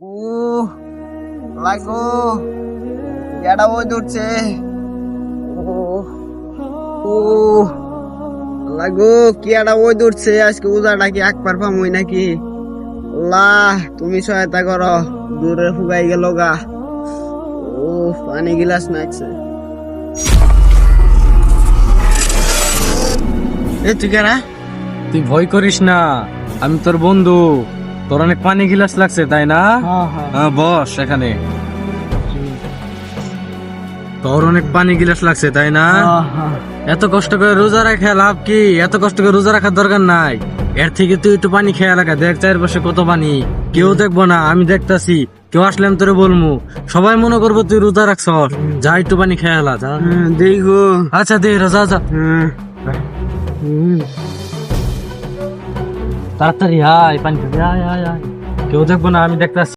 ও লাগো এটা ওই দৌড়ছে। ও ও লাগো কি এটা ওই দৌড়ছে। আজকে উজাটা কি একবার পামই নাকি? আল্লাহ তুমি সহায়তা করো, দূরে ফুগাই গেল গা। ও পানি গিলাস নাকছে। এ তুই কারা? তুই ভয় করিস না, আমি তোর বন্ধু। তোর অনেক পানি গিলাস লাগছে তাই না? হ্যাঁ বস এখানে। তোর অনেক পানি গিলাস লাগছে তাই না? এত কষ্ট করে রোজা রাখা লাভ কি? এত কষ্ট করে রোজা রাখার দরকার নাই। এর থেকে তুই একটু পানি খেয়ে রাখা। দেখ চারপাশে কত পানি, কেউ দেখবো না, আমি দেখতাছি। কেউ আসলে আমি তোরে বলবো, সবাই মনে করবো তুই রোজা রাখছস। যা একটু পানি খেয়ে এলা যা। দেখো। আচ্ছা দে যা যা। তাড়াতাড়ি আয়, পানি খাবি, আয় আয় আয়। কেউ দেখবো না, আমি দেখতাছি।